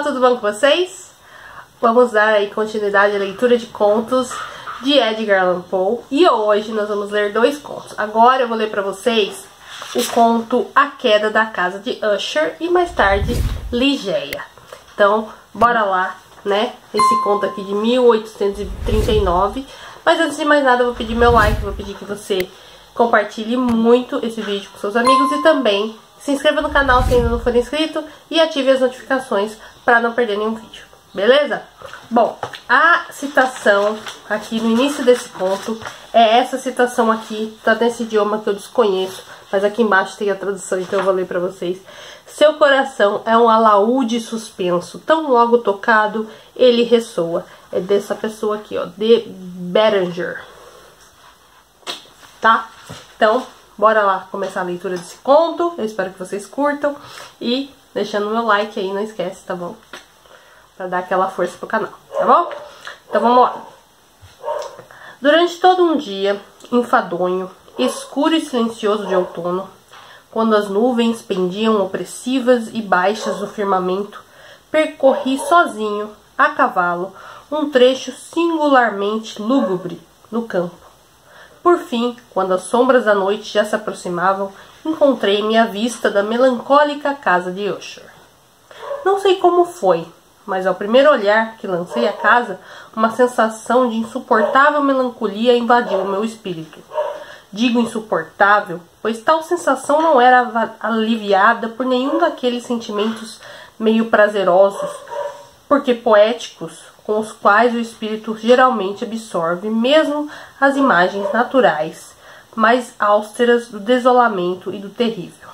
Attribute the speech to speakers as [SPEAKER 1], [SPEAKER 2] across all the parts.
[SPEAKER 1] tudo bom com vocês? Vamos dar aí continuidade à leitura de contos de Edgar Allan Poe. E hoje nós vamos ler 2 contos. Agora eu vou ler pra vocês o conto A Queda da Casa de Usher e mais tarde Ligeia. Então, bora lá, né? Esse conto aqui de 1839. Mas antes de mais nada eu vou pedir meu like, vou pedir que você compartilhe muito esse vídeo com seus amigos e também se inscreva no canal se ainda não for inscrito e ative as notificações para não perder nenhum vídeo, beleza? Bom, a citação aqui no início desse conto é essa citação aqui, tá nesse idioma que eu desconheço, mas aqui embaixo tem a tradução, então eu vou ler para vocês. Seu coração é um alaúde suspenso, tão logo tocado, ele ressoa. É dessa pessoa aqui, ó, de Beranger. Tá? Então, bora lá começar a leitura desse conto. Eu espero que vocês curtam. E deixando o meu like aí, não esquece, tá bom? Pra dar aquela força pro canal, tá bom? Então vamos lá. Durante todo um dia enfadonho, escuro e silencioso de outono, quando as nuvens pendiam opressivas e baixas no firmamento, percorri sozinho, a cavalo, um trecho singularmente lúgubre no campo. Por fim, quando as sombras da noite já se aproximavam, encontrei-me à vista da melancólica casa de Usher. Não sei como foi, mas ao primeiro olhar que lancei à casa, uma sensação de insuportável melancolia invadiu o meu espírito. Digo insuportável, pois tal sensação não era aliviada por nenhum daqueles sentimentos meio prazerosos, porque poéticos, com os quais o espírito geralmente absorve mesmo as imagens naturais, mais austeras do desolamento e do terrível.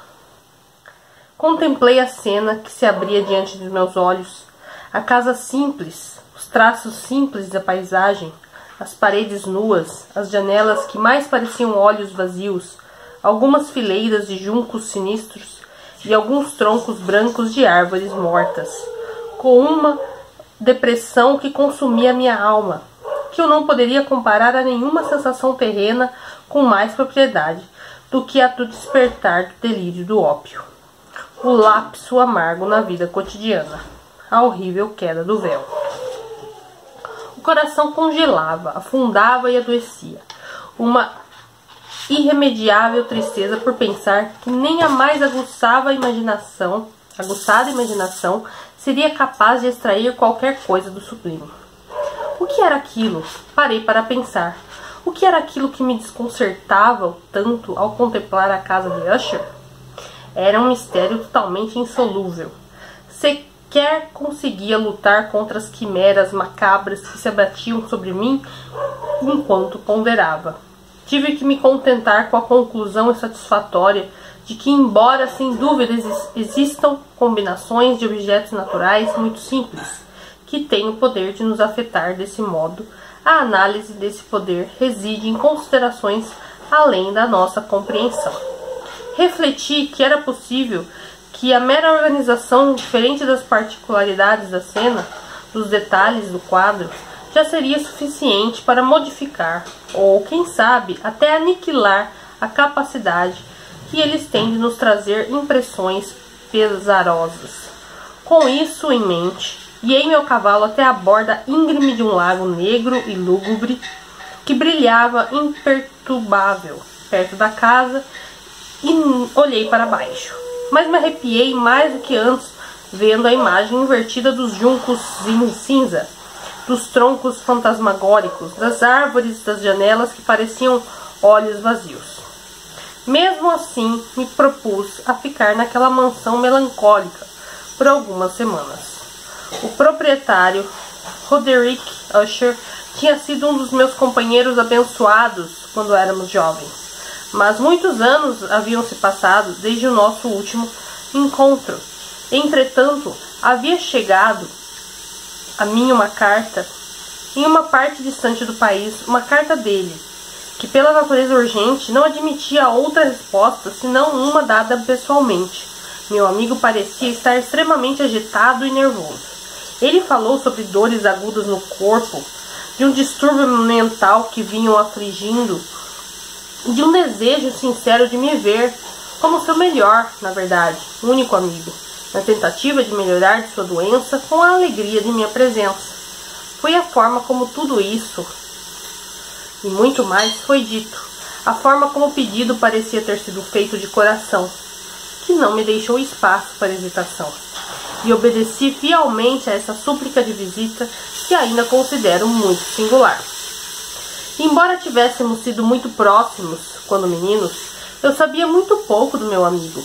[SPEAKER 1] Contemplei a cena que se abria diante dos meus olhos, a casa simples, os traços simples da paisagem, as paredes nuas, as janelas que mais pareciam olhos vazios, algumas fileiras de juncos sinistros e alguns troncos brancos de árvores mortas, com uma depressão que consumia minha alma, que eu não poderia comparar a nenhuma sensação terrena com mais propriedade do que a do despertar do delírio do ópio, o lapso amargo na vida cotidiana, a horrível queda do véu. O coração congelava, afundava e adoecia, uma irremediável tristeza por pensar que nem a mais aguçada imaginação seria capaz de extrair qualquer coisa do sublime. O que era aquilo? Parei para pensar. O que era aquilo que me desconcertava tanto ao contemplar a casa de Usher? Era um mistério totalmente insolúvel. Sequer conseguia lutar contra as quimeras macabras que se abatiam sobre mim enquanto ponderava. Tive que me contentar com a conclusão insatisfatória de que, embora sem dúvida existam combinações de objetos naturais muito simples, que têm o poder de nos afetar desse modo, a análise desse poder reside em considerações além da nossa compreensão. Refleti que era possível que a mera organização diferente das particularidades da cena, dos detalhes do quadro, já seria suficiente para modificar, ou, quem sabe, até aniquilar a capacidade que eles têm de nos trazer impressões pesarosas. Com isso em mente, guiei meu cavalo até a borda íngreme de um lago negro e lúgubre que brilhava imperturbável perto da casa e olhei para baixo. Mas me arrepiei mais do que antes vendo a imagem invertida dos juncos cinza, dos troncos fantasmagóricos, das árvores, das janelas que pareciam olhos vazios. Mesmo assim, me propus a ficar naquela mansão melancólica por algumas semanas. O proprietário, Roderick Usher, tinha sido um dos meus companheiros abençoados quando éramos jovens, mas muitos anos haviam se passado desde o nosso último encontro. Entretanto, havia chegado a mim uma carta, em uma parte distante do país, uma carta dele, que pela natureza urgente não admitia outra resposta senão uma dada pessoalmente. Meu amigo parecia estar extremamente agitado e nervoso. Ele falou sobre dores agudas no corpo, de um distúrbio mental que vinham afligindo, de um desejo sincero de me ver como seu melhor, na verdade, único amigo. na tentativa de melhorar de sua doença com a alegria de minha presença. Foi a forma como tudo isso e muito mais foi dito, a forma como o pedido parecia ter sido feito de coração, que não me deixou espaço para hesitação, e obedeci fielmente a essa súplica de visita que ainda considero muito singular. Embora tivéssemos sido muito próximos quando meninos, eu sabia muito pouco do meu amigo.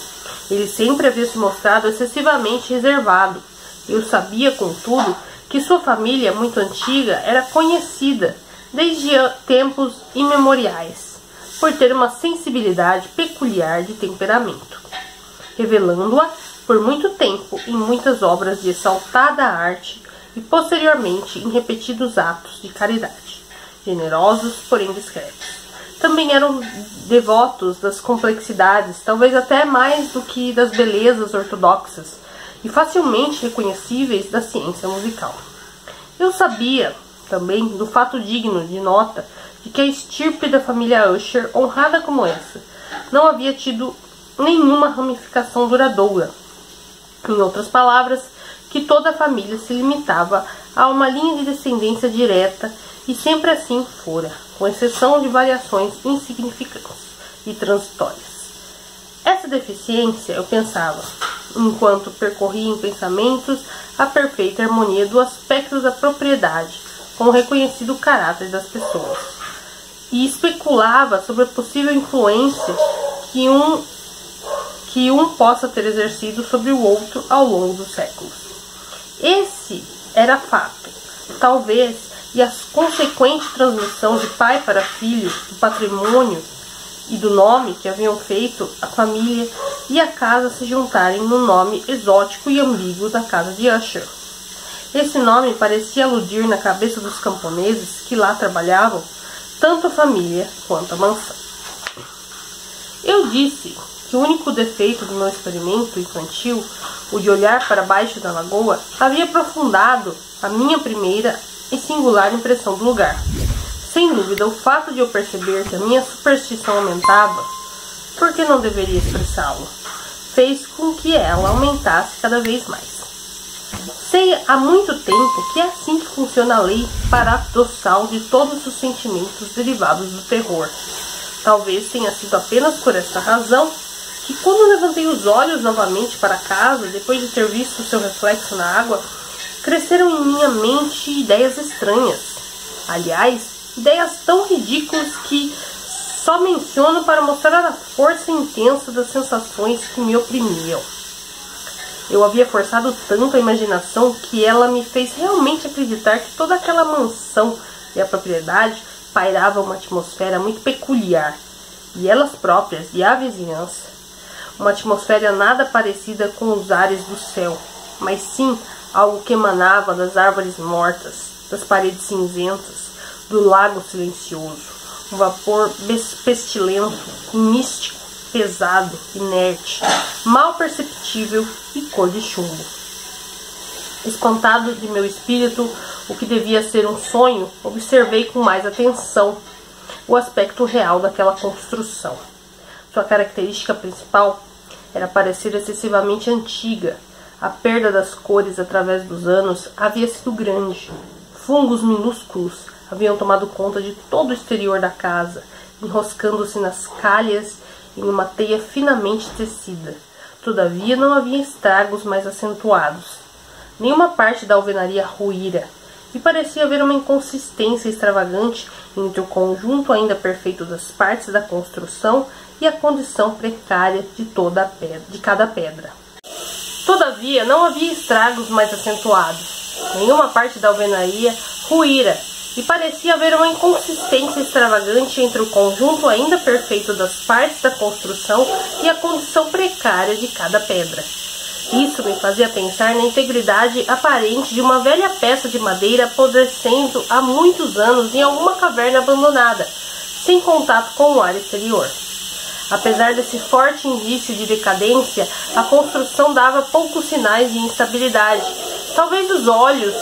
[SPEAKER 1] Ele sempre havia se mostrado excessivamente reservado. Eu sabia, contudo, que sua família, muito antiga, era conhecida desde tempos imemoriais, por ter uma sensibilidade peculiar de temperamento, revelando-a por muito tempo em muitas obras de exaltada arte e posteriormente em repetidos atos de caridade, generosos, porém discretos. Também eram devotos das complexidades, talvez até mais do que das belezas ortodoxas, e facilmente reconhecíveis da ciência musical. Eu sabia também do fato digno de nota de que a estirpe da família Usher, honrada como essa, não havia tido nenhuma ramificação duradoura. Em outras palavras, que toda a família se limitava a uma linha de descendência direta e sempre assim fora, com exceção de variações insignificantes e transitórias. Essa deficiência, eu pensava, enquanto percorria em pensamentos a perfeita harmonia do aspecto da propriedade com o reconhecido caráter das pessoas, e especulava sobre a possível influência que um possa ter exercido sobre o outro ao longo dos séculos. Esse era fato, talvez, e a consequente transmissão de pai para filho do patrimônio e do nome que haviam feito a família e a casa se juntarem no nome exótico e ambíguo da casa de Usher. Esse nome parecia aludir na cabeça dos camponeses que lá trabalhavam, tanto a família quanto a mansão. Eu disse que o único defeito do meu experimento infantil, o de olhar para baixo da lagoa, havia aprofundado a minha primeira e singular impressão do lugar. Sem dúvida, o fato de eu perceber que a minha superstição aumentava, por que não deveria expressá-lo, fez com que ela aumentasse cada vez mais. Sei há muito tempo que é assim que funciona a lei paradoxal de todos os sentimentos derivados do terror. Talvez tenha sido apenas por esta razão que, quando levantei os olhos novamente para casa, depois de ter visto seu reflexo na água, cresceram em minha mente ideias estranhas. Aliás, ideias tão ridículas que só menciono para mostrar a força intensa das sensações que me oprimiam. Eu havia forçado tanto a imaginação que ela me fez realmente acreditar que toda aquela mansão e a propriedade pairava uma atmosfera muito peculiar, e elas próprias e a vizinhança, uma atmosfera nada parecida com os ares do céu, mas sim algo que emanava das árvores mortas, das paredes cinzentas, do lago silencioso, um vapor pestilento e místico, pesado, inerte, mal perceptível e cor de chumbo. Espantado de meu espírito, o que devia ser um sonho, observei com mais atenção o aspecto real daquela construção. Sua característica principal era parecer excessivamente antiga. A perda das cores através dos anos havia sido grande. Fungos minúsculos haviam tomado conta de todo o exterior da casa, enroscando-se nas calhas em uma teia finamente tecida. Todavia não havia estragos mais acentuados. Nenhuma parte da alvenaria ruíra, e parecia haver uma inconsistência extravagante entre o conjunto ainda perfeito das partes da construção e a condição precária de cada pedra. Todavia não havia estragos mais acentuados. Nenhuma parte da alvenaria ruíra, e parecia haver uma inconsistência extravagante entre o conjunto ainda perfeito das partes da construção e a condição precária de cada pedra. Isso me fazia pensar na integridade aparente de uma velha peça de madeira apodrecendo há muitos anos em alguma caverna abandonada, sem contato com o ar exterior. Apesar desse forte indício de decadência, a construção dava poucos sinais de instabilidade. Talvez os olhos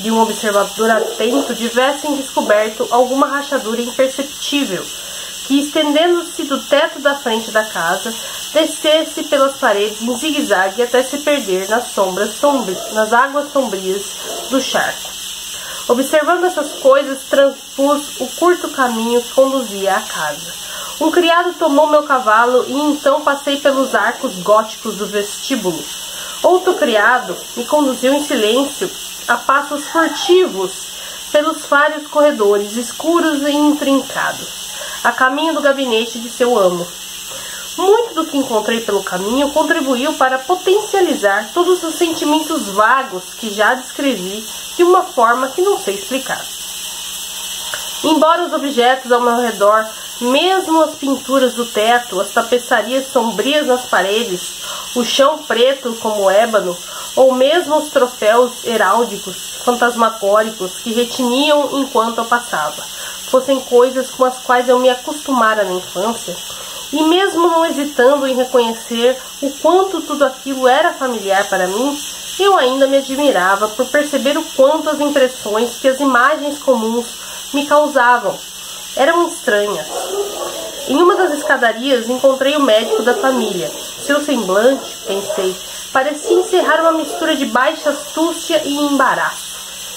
[SPEAKER 1] de um observador atento tivessem descoberto alguma rachadura imperceptível, que, estendendo-se do teto da frente da casa, descesse pelas paredes em zigue-zague até se perder nas águas sombrias do charco. Observando essas coisas, transpus o curto caminho que conduzia à casa. Um criado tomou meu cavalo e então passei pelos arcos góticos do vestíbulo. Outro criado me conduziu em silêncio, a passos furtivos, pelos vários corredores escuros e intrincados, a caminho do gabinete de seu amo. Muito do que encontrei pelo caminho contribuiu para potencializar todos os sentimentos vagos que já descrevi de uma forma que não sei explicar. Embora os objetos ao meu redor, mesmo as pinturas do teto, as tapeçarias sombrias nas paredes, o chão preto como ébano, ou mesmo os troféus heráldicos, fantasmagóricos que retiniam enquanto eu passava, fossem coisas com as quais eu me acostumara na infância, e mesmo não hesitando em reconhecer o quanto tudo aquilo era familiar para mim, eu ainda me admirava por perceber o quanto as impressões que as imagens comuns me causavam eram estranhas. Em uma das escadarias encontrei o médico da família. Seu semblante, pensei, parecia encerrar uma mistura de baixa astúcia e embaraço.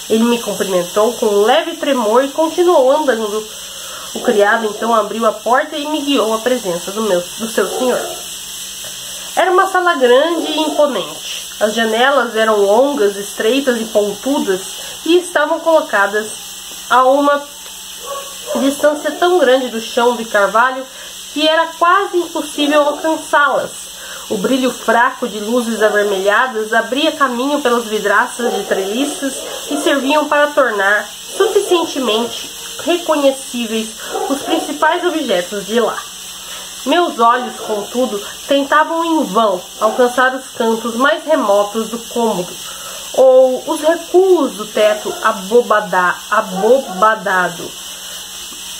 [SPEAKER 1] Ele me cumprimentou com um leve tremor e continuou andando. O criado então abriu a porta e me guiou à presença do seu senhor. Era uma sala grande e imponente. As janelas eram longas, estreitas e pontudas e estavam colocadas a uma distância tão grande do chão de carvalho que era quase impossível alcançá-las. O brilho fraco de luzes avermelhadas abria caminho pelas vidraças de treliças e serviam para tornar suficientemente reconhecíveis os principais objetos de lá. Meus olhos, contudo, tentavam em vão alcançar os cantos mais remotos do cômodo, ou os recuos do teto abobadado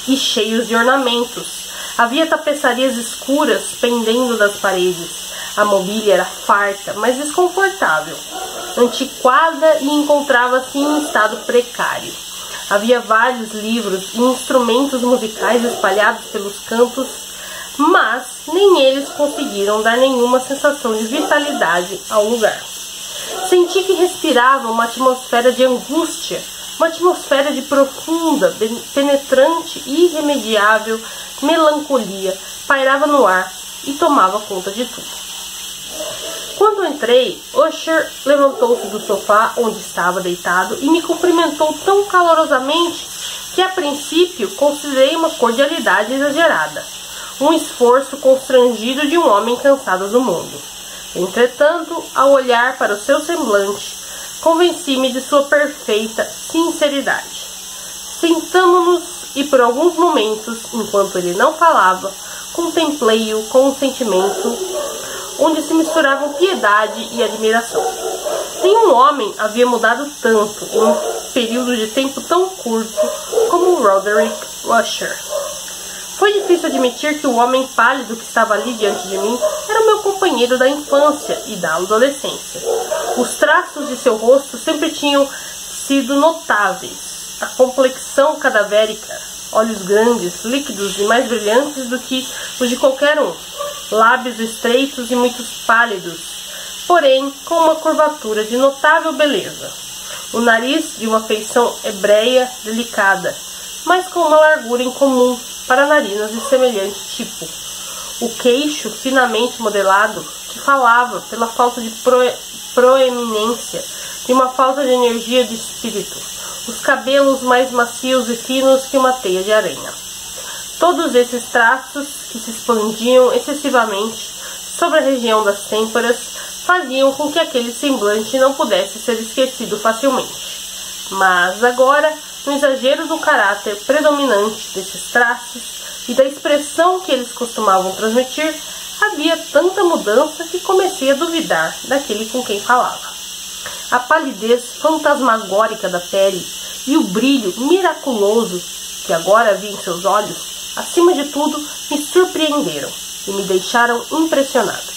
[SPEAKER 1] e cheios de ornamentos. Havia tapeçarias escuras pendendo das paredes. A mobília era farta, mas desconfortável, antiquada e encontrava-se em estado precário. Havia vários livros e instrumentos musicais espalhados pelos cantos, mas nem eles conseguiram dar nenhuma sensação de vitalidade ao lugar. Senti que respirava uma atmosfera de angústia, uma atmosfera de profunda, penetrante e irremediável melancolia pairava no ar e tomava conta de tudo. Quando entrei, Usher levantou-se do sofá onde estava deitado e me cumprimentou tão calorosamente que a princípio considerei uma cordialidade exagerada, um esforço constrangido de um homem cansado do mundo. Entretanto, ao olhar para o seu semblante, convenci-me de sua perfeita sinceridade. Sentamo-nos e por alguns momentos, enquanto ele não falava, contemplei-o com um sentimento onde se misturavam piedade e admiração. Nenhum homem havia mudado tanto em um período de tempo tão curto como Roderick Usher. Foi difícil admitir que o homem pálido que estava ali diante de mim era o meu companheiro da infância e da adolescência. Os traços de seu rosto sempre tinham sido notáveis. A complexão cadavérica, olhos grandes, líquidos e mais brilhantes do que os de qualquer um, lábios estreitos e muito pálidos, porém com uma curvatura de notável beleza. O nariz de uma feição hebreia delicada, mas com uma largura incomum para narinas de semelhante tipo. O queixo finamente modelado, que falava pela falta de proeminência, de uma falta de energia de espírito. Os cabelos mais macios e finos que uma teia de aranha. Todos esses traços, que se expandiam excessivamente sobre a região das têmporas, faziam com que aquele semblante não pudesse ser esquecido facilmente. Mas agora, no exagero do caráter predominante desses traços e da expressão que eles costumavam transmitir, havia tanta mudança que comecei a duvidar daquele com quem falava. A palidez fantasmagórica da pele e o brilho miraculoso que agora havia em seus olhos, acima de tudo, me surpreenderam e me deixaram impressionado.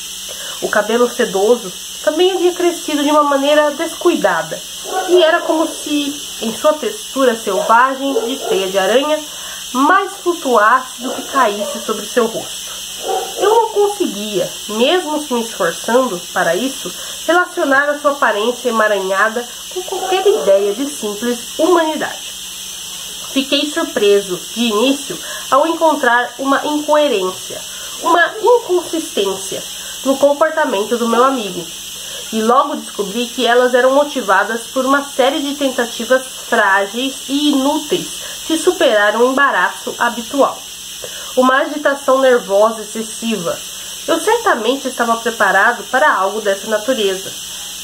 [SPEAKER 1] O cabelo sedoso também havia crescido de uma maneira descuidada e era como se, em sua textura selvagem de teia de aranha, mais flutuasse do que caísse sobre seu rosto. Eu não conseguia, mesmo se me esforçando para isso, relacionar a sua aparência emaranhada com qualquer ideia de simples humanidade. Fiquei surpreso, de início, ao encontrar uma incoerência, uma inconsistência no comportamento do meu amigo, e logo descobri que elas eram motivadas por uma série de tentativas frágeis e inúteis de superar um embaraço habitual. Uma agitação nervosa excessiva. Eu certamente estava preparado para algo dessa natureza,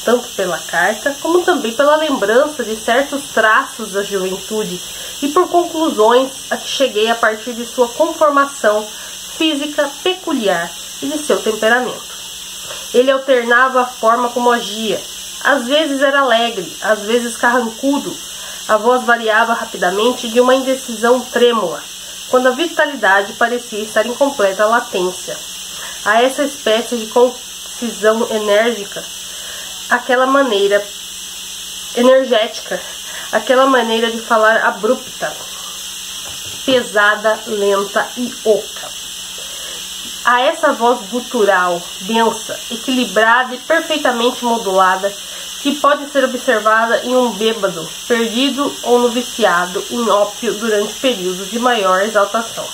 [SPEAKER 1] tanto pela carta como também pela lembrança de certos traços da juventude e por conclusões a que cheguei a partir de sua conformação física peculiar e de seu temperamento. Ele alternava a forma como agia. Às vezes era alegre, às vezes carrancudo. A voz variava rapidamente de uma indecisão trêmula, quando a vitalidade parecia estar em completa latência. A essa espécie de concisão enérgica, aquela maneira energética, aquela maneira de falar abrupta, pesada, lenta e oca. A essa voz gutural, densa, equilibrada e perfeitamente modulada, que pode ser observada em um bêbado, perdido ou no viciado em ópio durante períodos de maior exaltação.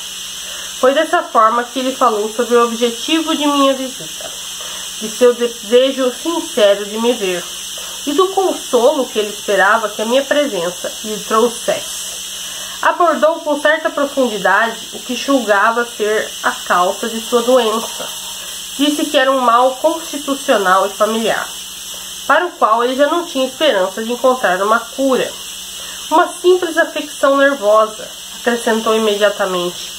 [SPEAKER 1] Foi dessa forma que ele falou sobre o objetivo de minha visita, de seu desejo sincero de me ver, e do consolo que ele esperava que a minha presença lhe trouxesse. Abordou com certa profundidade o que julgava ser a causa de sua doença. Disse que era um mal constitucional e familiar, para o qual ele já não tinha esperança de encontrar uma cura. Uma simples afecção nervosa, acrescentou imediatamente,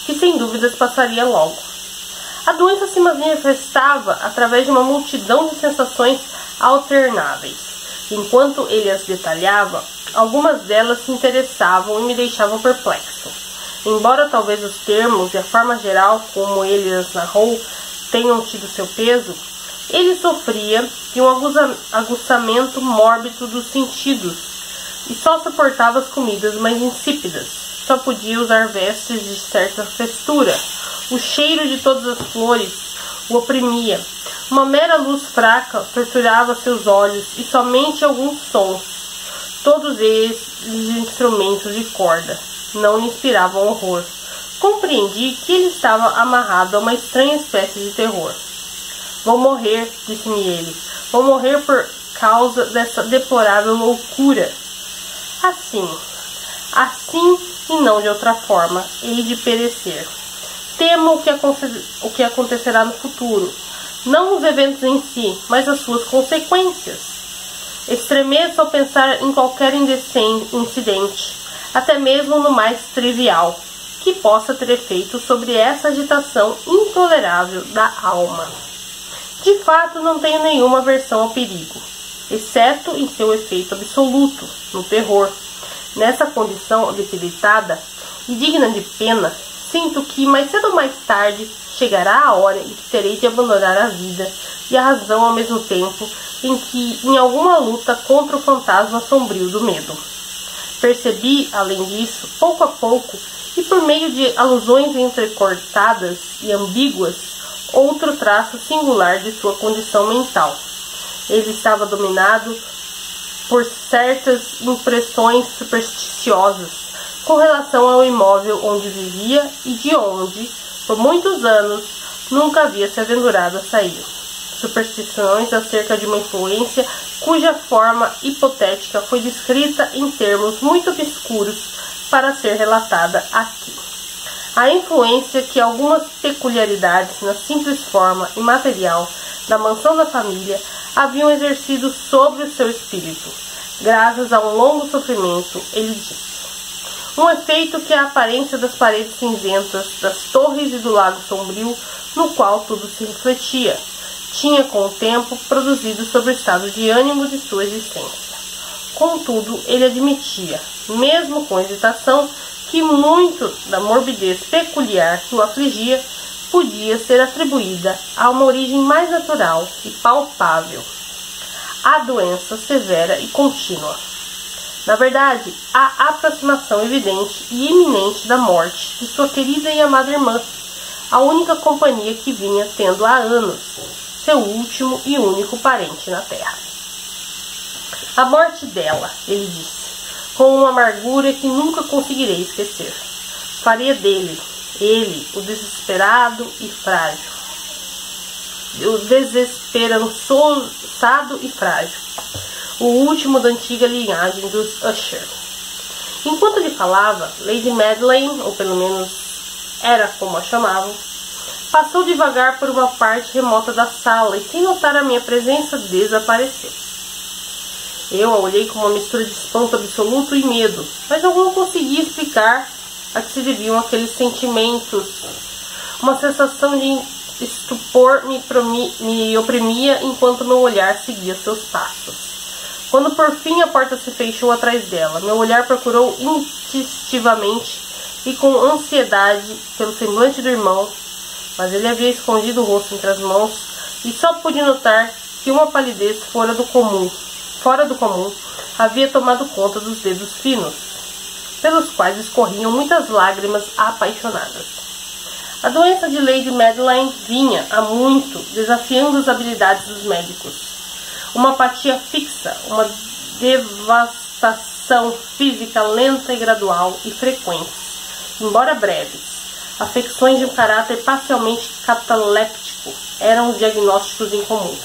[SPEAKER 1] que sem dúvidas passaria logo. A doença se manifestava através de uma multidão de sensações alternáveis. Enquanto ele as detalhava, algumas delas se interessavam e me deixavam perplexo. Embora talvez os termos e a forma geral como ele as narrou tenham tido seu peso, ele sofria de um aguçamento mórbido dos sentidos e só suportava as comidas mais insípidas. Só podia usar vestes de certa textura. O cheiro de todas as flores o oprimia. Uma mera luz fraca torturava seus olhos e somente alguns sons, todos eles instrumentos de corda, não lhe inspiravam horror. Compreendi que ele estava amarrado a uma estranha espécie de terror. Vou morrer, disse-me ele. Vou morrer por causa dessa deplorável loucura. Assim e não de outra forma, hei de perecer. Temo o que acontecerá no futuro, não os eventos em si, mas as suas consequências. Estremeço ao pensar em qualquer incidente, até mesmo no mais trivial, que possa ter efeito sobre essa agitação intolerável da alma. De fato, não tenho nenhuma aversão ao perigo, exceto em seu efeito absoluto, no terror. Nessa condição debilitada e digna de pena, sinto que, mais cedo ou mais tarde, chegará a hora em que terei de abandonar a vida e a razão ao mesmo tempo em alguma luta contra o fantasma sombrio do medo. Percebi, além disso, pouco a pouco, e por meio de alusões entrecortadas e ambíguas, outro traço singular de sua condição mental. Ele estava dominado por certas impressões supersticiosas com relação ao imóvel onde vivia e de onde, por muitos anos, nunca havia se aventurado a sair. Superstições acerca de uma influência cuja forma hipotética foi descrita em termos muito obscuros para ser relatada aqui. A influência que algumas peculiaridades na simples forma imaterial da mansão da família haviam exercido sobre o seu espírito, graças a um longo sofrimento, ele disse. Um efeito que a aparência das paredes cinzentas, das torres e do lago sombrio, no qual tudo se refletia, tinha com o tempo produzido sobre o estado de ânimo de sua existência. Contudo, ele admitia, mesmo com hesitação, que muito da morbidez peculiar que o afligia podia ser atribuída a uma origem mais natural e palpável, a doença severa e contínua. Na verdade, a aproximação evidente e iminente da morte de sua querida e amada irmã, a única companhia que vinha tendo há anos, seu último e único parente na terra. A morte dela, ele disse, com uma amargura que nunca conseguirei esquecer. Faria dele, ele, o desesperado e frágil, o desesperançado e frágil, o último da antiga linhagem dos Usher. Enquanto ele falava, Lady Madeline, ou pelo menos era como a chamavam, passou devagar por uma parte remota da sala e, sem notar a minha presença, desapareceu. Eu a olhei com uma mistura de espanto absoluto e medo, mas eu não conseguia explicar a que se deviam aqueles sentimentos. Uma sensação de estupor me oprimia enquanto meu olhar seguia seus passos. Quando por fim a porta se fechou atrás dela, meu olhar procurou instintivamente e com ansiedade pelo semblante do irmão, mas ele havia escondido o rosto entre as mãos e só pude notar que uma palidez fora do comum, havia tomado conta dos dedos finos, pelos quais escorriam muitas lágrimas apaixonadas. A doença de Lady Madeline vinha há muito desafiando as habilidades dos médicos. Uma apatia fixa, uma devastação física lenta e gradual e frequentes, embora breves. Afecções de um caráter parcialmente cataléptico eram os diagnósticos incomuns.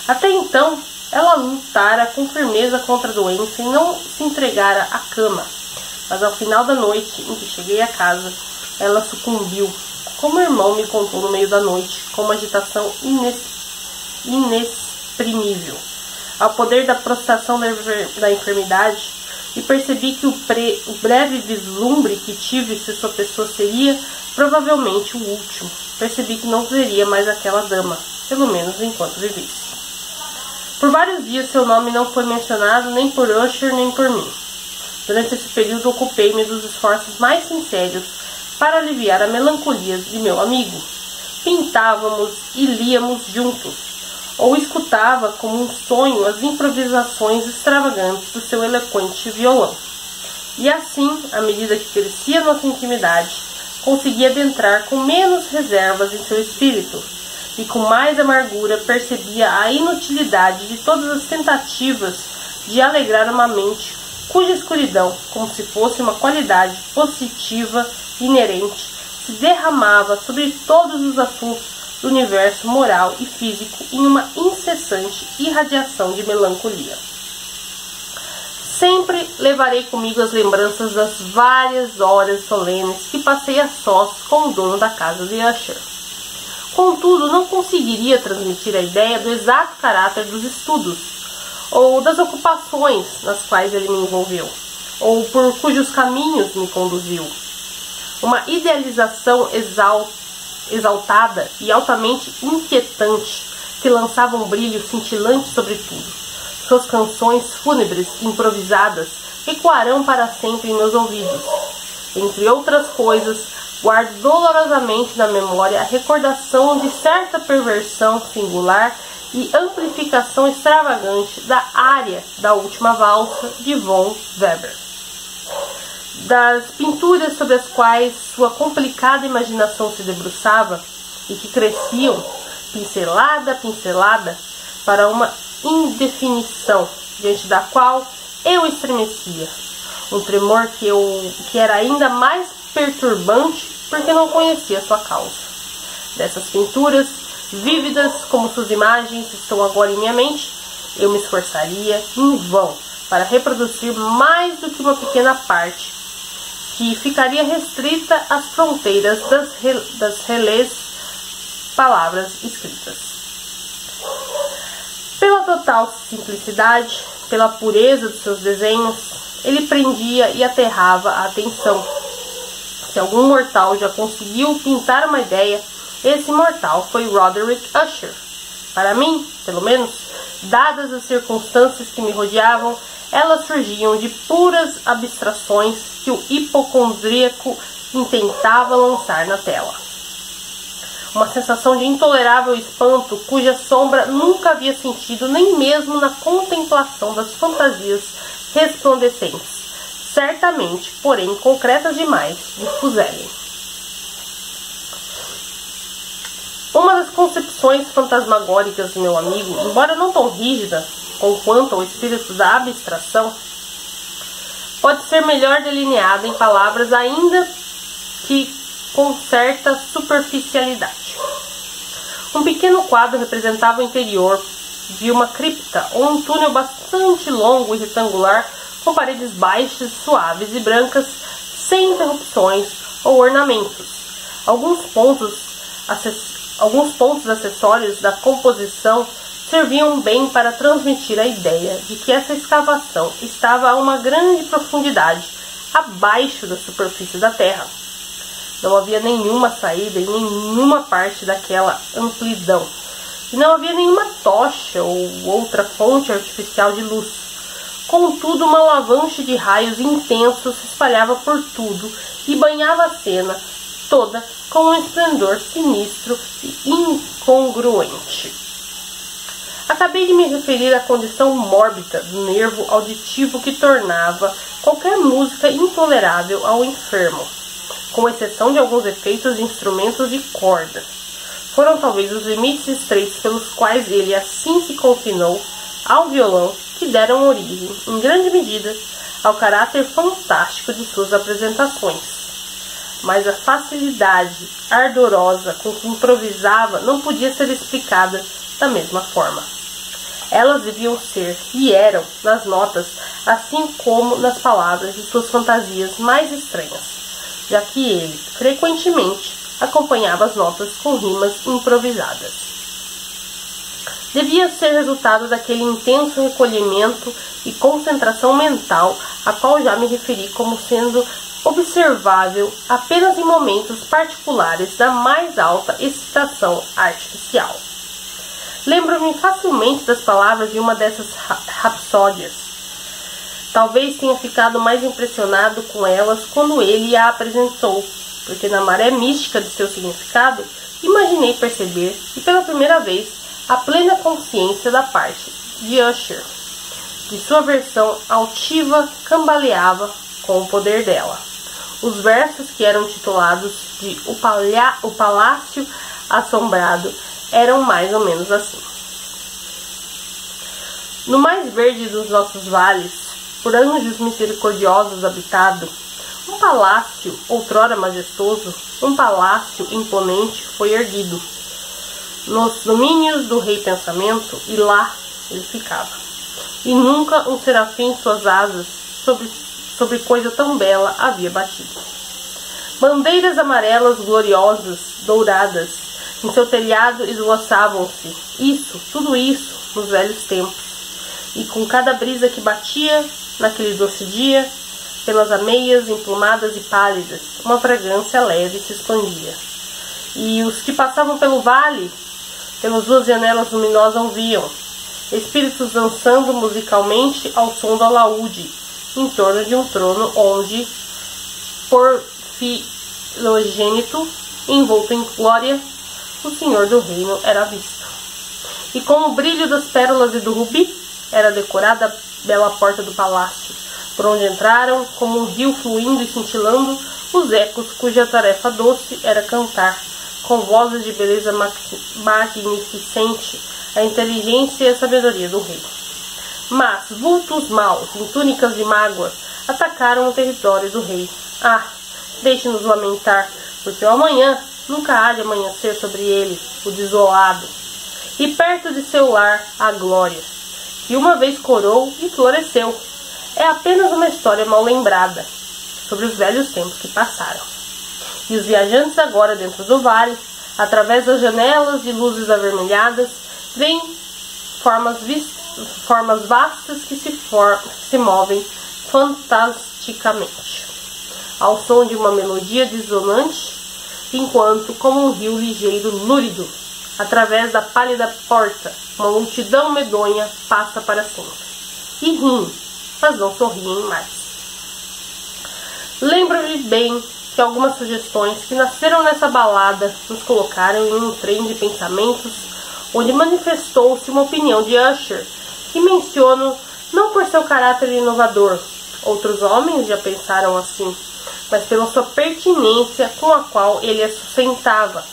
[SPEAKER 1] Até então, ela lutara com firmeza contra a doença e não se entregara à cama. Mas ao final da noite em que cheguei a casa, ela sucumbiu, como o irmão me contou no meio da noite, com uma agitação inexprimível, ao poder da prostração da enfermidade, e percebi que o breve vislumbre que tive se sua pessoa seria provavelmente o último. Percebi que não veria mais aquela dama, pelo menos enquanto vivesse. Por vários dias seu nome não foi mencionado nem por Usher nem por mim. Durante esse período ocupei-me dos esforços mais sinceros para aliviar a melancolia de meu amigo. Pintávamos e líamos juntos, ou escutava como um sonho as improvisações extravagantes do seu eloquente violão. E assim, à medida que crescia nossa intimidade, conseguia adentrar com menos reservas em seu espírito, e com mais amargura percebia a inutilidade de todas as tentativas de alegrar uma mente cuja escuridão, como se fosse uma qualidade positiva inerente, se derramava sobre todos os assuntos do universo moral e físico em uma incessante irradiação de melancolia. Sempre levarei comigo as lembranças das várias horas solenes que passei a sós com o dono da casa de Usher. Contudo, não conseguiria transmitir a ideia do exato caráter dos estudos, ou das ocupações nas quais ele me envolveu, ou por cujos caminhos me conduziu. Uma idealização exaltada e altamente inquietante que lançava um brilho cintilante sobre tudo. Suas canções fúnebres improvisadas ecoarão para sempre em meus ouvidos. Entre outras coisas, guardo dolorosamente na memória a recordação de certa perversão singular e amplificação extravagante da área da última valsa de von Weber. Das pinturas sobre as quais sua complicada imaginação se debruçava e que cresciam, pincelada a pincelada, para uma indefinição diante da qual eu estremecia. Um tremor que era ainda mais perturbante porque não conhecia sua causa. Dessas pinturas, vívidas como suas imagens estão agora em minha mente, eu me esforçaria em vão para reproduzir mais do que uma pequena parte, que ficaria restrita às fronteiras das relés palavras escritas. Pela total simplicidade, pela pureza de seus desenhos, ele prendia e aterrava a atenção. Se algum mortal já conseguiu pintar uma ideia, esse mortal foi Roderick Usher. Para mim, pelo menos, dadas as circunstâncias que me rodeavam, elas surgiam de puras abstrações que o hipocondríaco intentava lançar na tela. Uma sensação de intolerável espanto, cuja sombra nunca havia sentido nem mesmo na contemplação das fantasias resplandecentes, certamente, porém concretas demais, de Fuseli. Uma das concepções fantasmagóricas do meu amigo, embora não tão rígida quanto ao espírito da abstração, pode ser melhor delineada em palavras, ainda que com certa superficialidade. Um pequeno quadro representava o interior de uma cripta ou um túnel bastante longo e retangular, com paredes baixas, suaves e brancas, sem interrupções ou ornamentos. Alguns pontos acessórios da composição serviam bem para transmitir a ideia de que essa escavação estava a uma grande profundidade abaixo da superfície da terra. Não havia nenhuma saída em nenhuma parte daquela amplidão, e não havia nenhuma tocha ou outra fonte artificial de luz. Contudo, uma avalanche de raios intensos se espalhava por tudo e banhava a cena toda com um esplendor sinistro e incongruente. Acabei de me referir à condição mórbida do nervo auditivo que tornava qualquer música intolerável ao enfermo, com exceção de alguns efeitos de instrumentos de corda. Foram talvez os limites estreitos pelos quais ele assim se confinou ao violão que deram origem, em grande medida, ao caráter fantástico de suas apresentações. Mas a facilidade ardorosa com que improvisava não podia ser explicada da mesma forma. Elas deviam ser, e eram, nas notas, assim como nas palavras de suas fantasias mais estranhas, já que ele, frequentemente, acompanhava as notas com rimas improvisadas. Devia ser resultado daquele intenso recolhimento e concentração mental a qual já me referi como sendo observável apenas em momentos particulares da mais alta excitação artificial. Lembro-me facilmente das palavras de uma dessas rapsódias. Talvez tenha ficado mais impressionado com elas quando ele a apresentou, porque na maré mística de seu significado, imaginei perceber, e pela primeira vez, a plena consciência da parte de Usher. De sua versão altiva cambaleava com o poder dela. Os versos que eram titulados de O Palácio Assombrado eram mais ou menos assim. No mais verde dos nossos vales, por anjos misericordiosos habitado, um palácio, outrora majestoso, um palácio imponente foi erguido nos domínios do rei pensamento, e lá ele ficava. E nunca um serafim suas asas sobre coisa tão bela havia batido. Bandeiras amarelas gloriosas, douradas, em seu telhado esvoaçavam-se, tudo isso, nos velhos tempos. E com cada brisa que batia, naquele doce dia, pelas ameias emplumadas e pálidas, uma fragrância leve se expandia. E os que passavam pelo vale, pelas duas janelas luminosas, ouviam espíritos dançando musicalmente ao som do alaúde, em torno de um trono onde, por filogênito, envolto em glória, o senhor do reino era visto. E com o brilho das pérolas e do rubi, era decorada a bela porta do palácio, por onde entraram, como um rio fluindo e cintilando, os ecos cuja tarefa doce era cantar, com vozes de beleza magnificente, a inteligência e a sabedoria do rei. Mas vultos maus, em túnicas de mágoa, atacaram o território do rei. Deixe-nos lamentar, porque o amanhã nunca há de amanhecer sobre ele, o desolado. E perto de seu lar, a glória, que uma vez corou e floresceu. É apenas uma história mal lembrada, sobre os velhos tempos que passaram. E os viajantes agora dentro do vale, através das janelas de luzes avermelhadas, veem formas vastas que se movem fantasticamente, ao som de uma melodia dissonante, enquanto, como um rio ligeiro núrido, através da pálida porta, uma multidão medonha passa para sempre. E riem, mas não sorriem mais. Lembro-me bem que algumas sugestões que nasceram nessa balada nos colocaram em um trem de pensamentos onde manifestou-se uma opinião de Usher, que menciono não por seu caráter inovador, outros homens já pensaram assim, mas pela sua pertinência com a qual ele a sustentava.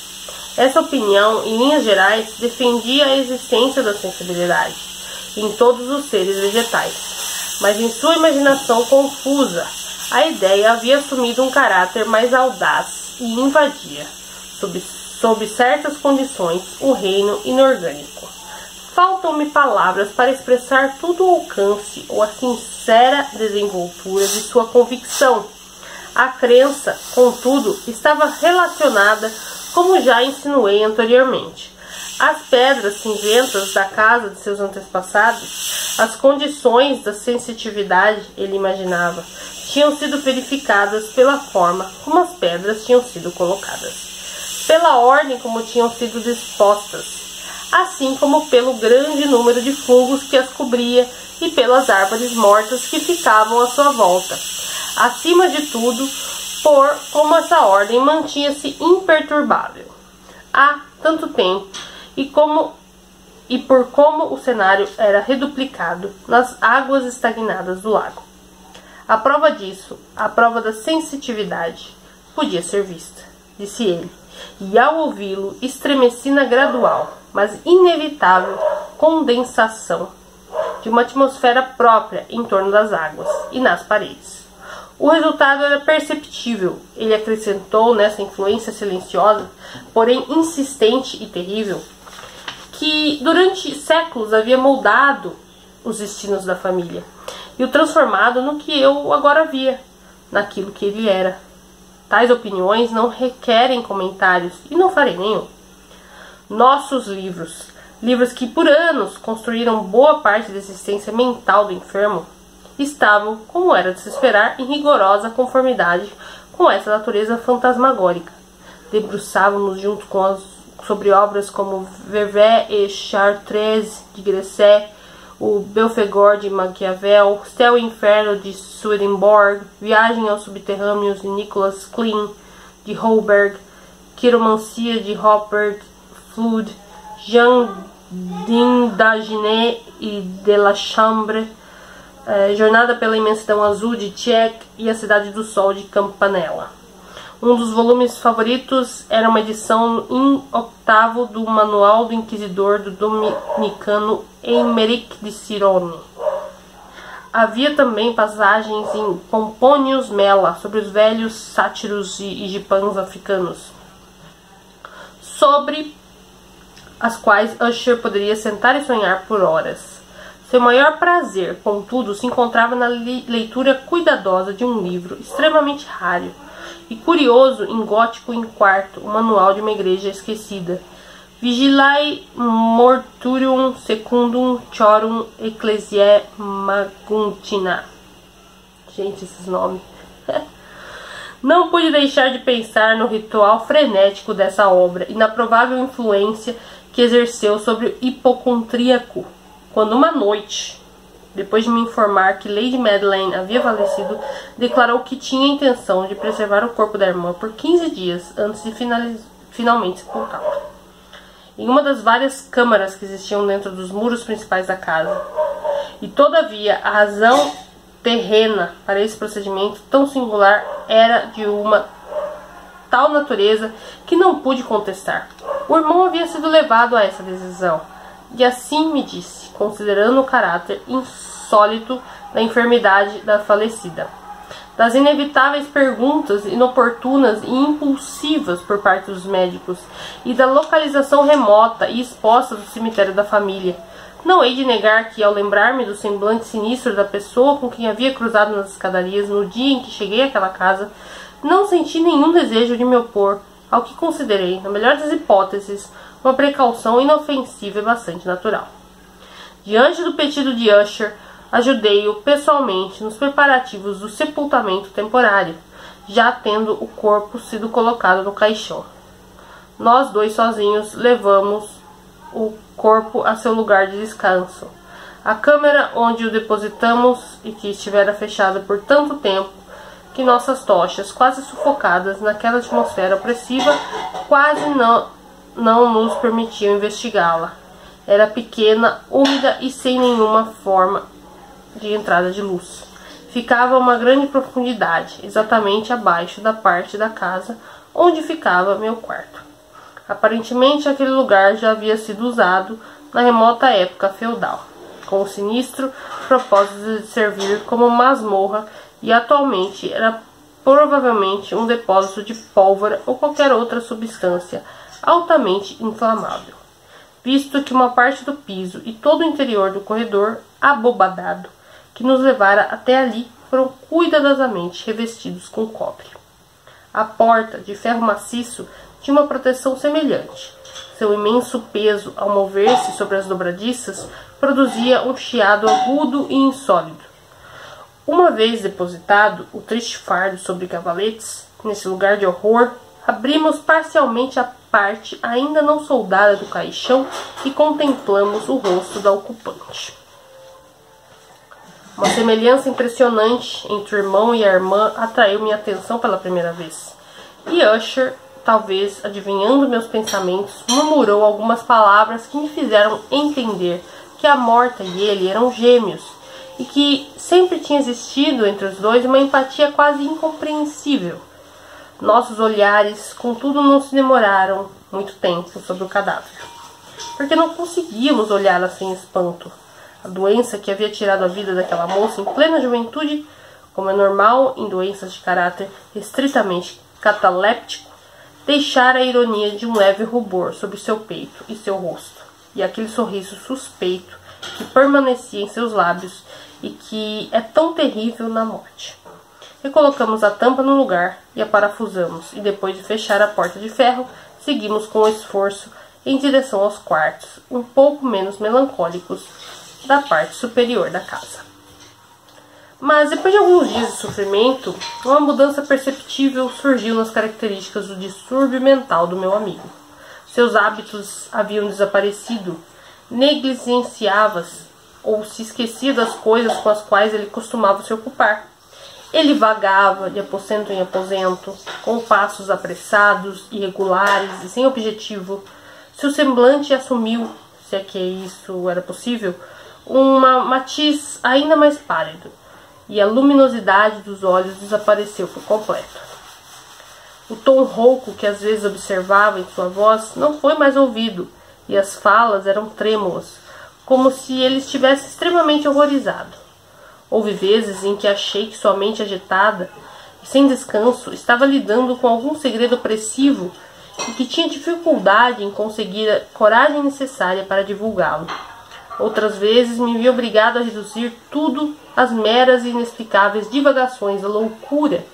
[SPEAKER 1] Essa opinião, em linhas gerais, defendia a existência da sensibilidade em todos os seres vegetais, mas em sua imaginação confusa, a ideia havia assumido um caráter mais audaz e invadia, sob certas condições, o reino inorgânico. Faltam-me palavras para expressar todo o alcance ou a sincera desenvoltura de sua convicção. A crença, contudo, estava relacionada, como já insinuei anteriormente, às pedras cinzentas da casa de seus antepassados. As condições da sensitividade, ele imaginava, tinham sido verificadas pela forma como as pedras tinham sido colocadas, pela ordem como tinham sido dispostas, assim como pelo grande número de fungos que as cobria e pelas árvores mortas que ficavam à sua volta. Acima de tudo, por como essa ordem mantinha-se imperturbável há tanto tempo e por como o cenário era reduplicado nas águas estagnadas do lago. A prova disso, a prova da sensitividade, podia ser vista, disse ele, e ao ouvi-lo estremeci na gradual, mas inevitável condensação de uma atmosfera própria em torno das águas e nas paredes. O resultado era perceptível, ele acrescentou nessa influência silenciosa, porém insistente e terrível, que durante séculos havia moldado os destinos da família e o transformado no que eu agora via, naquilo que ele era. Tais opiniões não requerem comentários e não farei nenhum. Nossos livros que por anos construíram boa parte da existência mental do enfermo, estavam, como era de se esperar, em rigorosa conformidade com essa natureza fantasmagórica. Debruçavam-nos junto sobre obras como Vervet et Chartres de Gresset, o Belphegor de Maquiavel, Céu e Inferno de Swedenborg, Viagem aos Subterrâneos de Nicholas Klein de Holberg, Quiromancia de Robert Flood, Jean d'Indaginé e de la Chambre, Jornada pela Imensidão Azul de Tieck e A Cidade do Sol de Campanella. Um dos volumes favoritos era uma edição em octavo do Manual do Inquisidor do dominicano Eimerick de Cirone. Havia também passagens em Pomponius Mela sobre os velhos sátiros e gipãs africanos, sobre as quais Usher poderia sentar e sonhar por horas. Seu maior prazer, contudo, se encontrava na leitura cuidadosa de um livro extremamente raro e curioso em gótico em quarto, o manual de uma igreja esquecida. Vigilae mortuum secundum chorum ecclesiae maguntina. Gente, esses nomes. Não pude deixar de pensar no ritual frenético dessa obra e na provável influência que exerceu sobre o hipocondríaco, quando uma noite, depois de me informar que Lady Madeleine havia falecido, declarou que tinha a intenção de preservar o corpo da irmã por 15 dias antes de finalmente sepultá-la, em uma das várias câmaras que existiam dentro dos muros principais da casa. E todavia a razão terrena para esse procedimento tão singular era de uma tal natureza que não pude contestar. O irmão havia sido levado a essa decisão, e assim me disse, considerando o caráter insólito da enfermidade da falecida, das inevitáveis perguntas inoportunas e impulsivas por parte dos médicos e da localização remota e exposta do cemitério da família. Não hei de negar que, ao lembrar-me do semblante sinistro da pessoa com quem havia cruzado nas escadarias no dia em que cheguei àquela casa, não senti nenhum desejo de me opor ao que considerei, na melhor das hipóteses, uma precaução inofensiva e bastante natural. Diante do pedido de Usher, ajudei-o pessoalmente nos preparativos do sepultamento temporário, já tendo o corpo sido colocado no caixão. Nós dois sozinhos levamos o corpo a seu lugar de descanso. A câmara onde o depositamos e que estivera fechada por tanto tempo que nossas tochas, quase sufocadas naquela atmosfera opressiva, quase não nos permitiam investigá-la. Era pequena, úmida e sem nenhuma forma de entrada de luz. Ficava a uma grande profundidade, exatamente abaixo da parte da casa onde ficava meu quarto. Aparentemente, aquele lugar já havia sido usado na remota época feudal, com o sinistro propósito de servir como masmorra, e atualmente era provavelmente um depósito de pólvora ou qualquer outra substância altamente inflamável, visto que uma parte do piso e todo o interior do corredor abobadado que nos levara até ali foram cuidadosamente revestidos com cobre. A porta, de ferro maciço, tinha uma proteção semelhante. Seu imenso peso, ao mover-se sobre as dobradiças, produzia um chiado agudo e insólido. Uma vez depositado o triste fardo sobre cavaletes, nesse lugar de horror, abrimos parcialmente a parte ainda não soldada do caixão e contemplamos o rosto da ocupante. Uma semelhança impressionante entre o irmão e a irmã atraiu minha atenção pela primeira vez. E Usher, talvez adivinhando meus pensamentos, murmurou algumas palavras que me fizeram entender que a morta e ele eram gêmeos, e que sempre tinha existido entre os dois uma empatia quase incompreensível. Nossos olhares, contudo, não se demoraram muito tempo sobre o cadáver, porque não conseguíamos olhá-la sem espanto. A doença que havia tirado a vida daquela moça em plena juventude, como é normal em doenças de caráter estritamente cataléptico, deixara a ironia de um leve rubor sobre seu peito e seu rosto, e aquele sorriso suspeito que permanecia em seus lábios e que é tão terrível na morte. Recolocamos a tampa no lugar e a parafusamos, e depois de fechar a porta de ferro, seguimos com esforço em direção aos quartos, um pouco menos melancólicos, da parte superior da casa. Mas depois de alguns dias de sofrimento, uma mudança perceptível surgiu nas características do distúrbio mental do meu amigo. Seus hábitos haviam desaparecido, negligenciava ou se esquecia das coisas com as quais ele costumava se ocupar. Ele vagava de aposento em aposento, com passos apressados, irregulares e sem objetivo. Seu semblante assumiu, se é que isso era possível, um matiz ainda mais pálido, e a luminosidade dos olhos desapareceu por completo. O tom rouco que às vezes observava em sua voz não foi mais ouvido, e as falas eram trêmulas, como se ele estivesse extremamente horrorizado. Houve vezes em que achei que sua mente agitada e sem descanso estava lidando com algum segredo opressivo e que tinha dificuldade em conseguir a coragem necessária para divulgá-lo. Outras vezes me vi obrigado a reduzir tudo às meras e inexplicáveis divagações da loucura,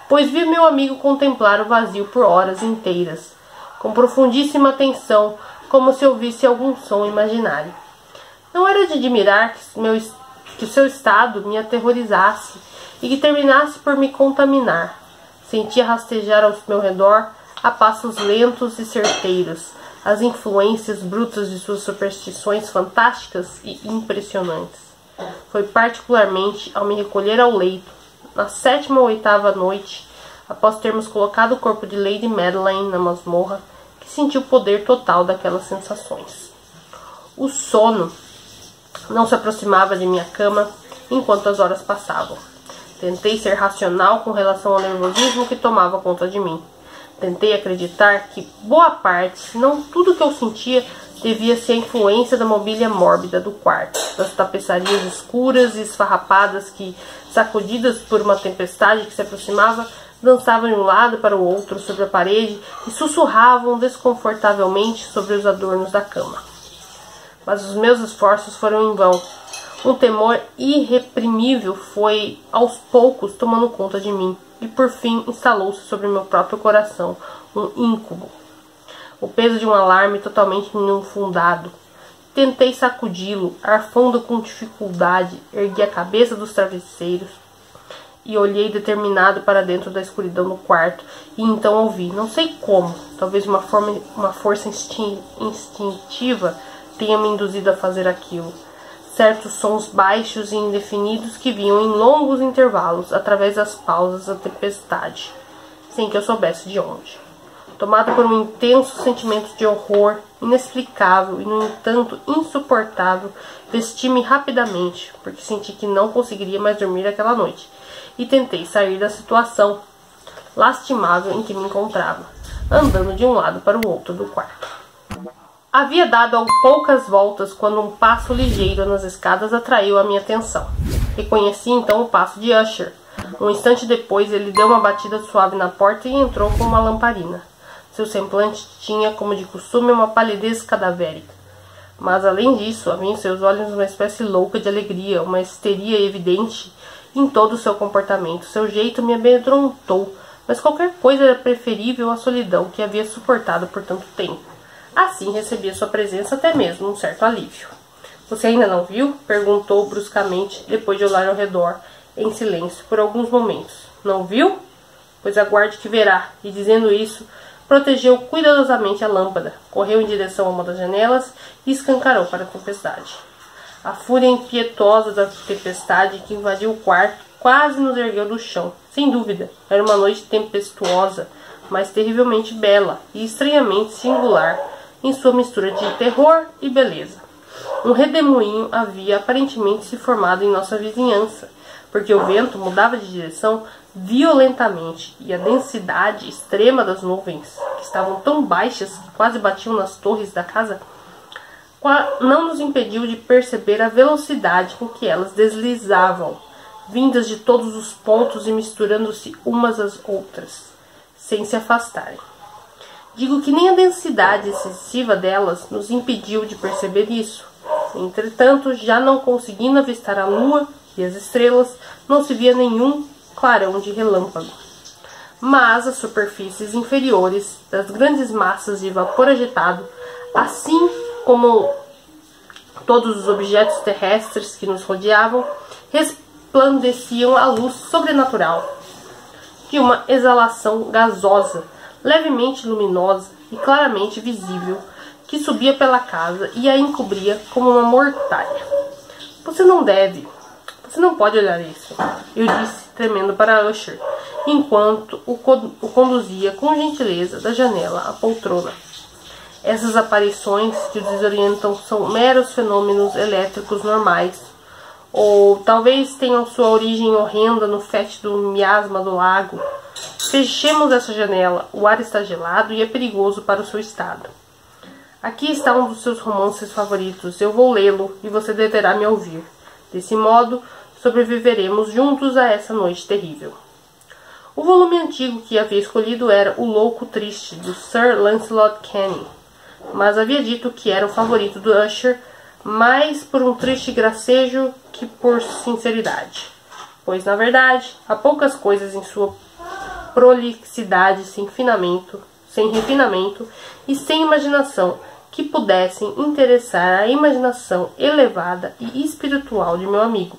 [SPEAKER 1] pois vi meu amigo contemplar o vazio por horas inteiras, com profundíssima atenção, como se ouvisse algum som imaginário. Não era de admirar que o seu estado me aterrorizasse e que terminasse por me contaminar. Sentia rastejar ao meu redor, a passos lentos e certeiros, as influências brutas de suas superstições fantásticas e impressionantes. Foi particularmente ao me recolher ao leito, na 7ª ou 8ª noite, após termos colocado o corpo de Lady Madeline na masmorra, que senti o poder total daquelas sensações. O sono não se aproximava de minha cama enquanto as horas passavam. Tentei ser racional com relação ao nervosismo que tomava conta de mim. Tentei acreditar que boa parte, se não tudo que eu sentia, devia ser a influência da mobília mórbida do quarto, das tapeçarias escuras e esfarrapadas que, sacudidas por uma tempestade que se aproximava, dançavam de um lado para o outro sobre a parede e sussurravam desconfortavelmente sobre os adornos da cama. Mas os meus esforços foram em vão. Um temor irreprimível foi, aos poucos, tomando conta de mim, e por fim instalou-se sobre meu próprio coração um íncubo. O peso de um alarme totalmente infundado. Tentei sacudi-lo, arfando com dificuldade, ergui a cabeça dos travesseiros e olhei determinado para dentro da escuridão do quarto, e então ouvi, não sei como, talvez uma força instintiva tenha me induzido a fazer aquilo, certos sons baixos e indefinidos que vinham em longos intervalos através das pausas da tempestade, sem que eu soubesse de onde. Tomado por um intenso sentimento de horror, inexplicável e, no entanto, insuportável, vesti-me rapidamente, porque senti que não conseguiria mais dormir aquela noite, e tentei sair da situação lastimável em que me encontrava. andando de um lado para o outro do quarto. Havia dado poucas voltas quando um passo ligeiro nas escadas atraiu a minha atenção. Reconheci então o passo de Usher. Um instante depois, ele deu uma batida suave na porta e entrou com uma lamparina. Seu semblante tinha, como de costume, uma palidez cadavérica. Mas, além disso, havia em seus olhos uma espécie louca de alegria, uma histeria evidente em todo o seu comportamento. Seu jeito me amedrontou, mas qualquer coisa era preferível à solidão que havia suportado por tanto tempo. Assim recebi a sua presença até mesmo um certo alívio. Você ainda não viu? Perguntou bruscamente, depois de olhar ao redor, em silêncio, por alguns momentos. Não viu? Pois aguarde que verá. E dizendo isso, protegeu cuidadosamente a lâmpada, correu em direção a uma das janelas e escancarou para a tempestade. A fúria impetuosa da tempestade que invadiu o quarto quase nos ergueu do chão. Sem dúvida, era uma noite tempestuosa, mas terrivelmente bela e estranhamente singular em sua mistura de terror e beleza. Um redemoinho havia aparentemente se formado em nossa vizinhança, porque o vento mudava de direção violentamente e a densidade extrema das nuvens, que estavam tão baixas que quase batiam nas torres da casa, não nos impediu de perceber a velocidade com que elas deslizavam, vindas de todos os pontos e misturando-se umas às outras, sem se afastarem. Digo que nem a densidade excessiva delas nos impediu de perceber isso. Entretanto, já não conseguindo avistar a lua e as estrelas, não se via nenhum clarão de relâmpago. Mas as superfícies inferiores das grandes massas de vapor agitado, assim como todos os objetos terrestres que nos rodeavam, resplandeciam a luz sobrenatural de uma exalação gasosa, levemente luminosa e claramente visível, que subia pela casa e a encobria como uma mortalha. Você não pode olhar isso, eu disse, tremendo para Usher, enquanto o conduzia com gentileza da janela à poltrona. Essas aparições que o desorientam são meros fenômenos elétricos normais, ou talvez tenham sua origem horrenda no fétido miasma do lago. Fechemos essa janela, o ar está gelado e é perigoso para o seu estado. Aqui está um dos seus romances favoritos, eu vou lê-lo e você deverá me ouvir. Desse modo, sobreviveremos juntos a essa noite terrível. O volume antigo que havia escolhido era O Louco Triste, do Sir Lancelot Canning, mas havia dito que era o favorito do Usher, mais por um triste gracejo que por sinceridade, pois, na verdade, há poucas coisas em sua prolixidade sem refinamento e sem imaginação que pudessem interessar a imaginação elevada e espiritual de meu amigo.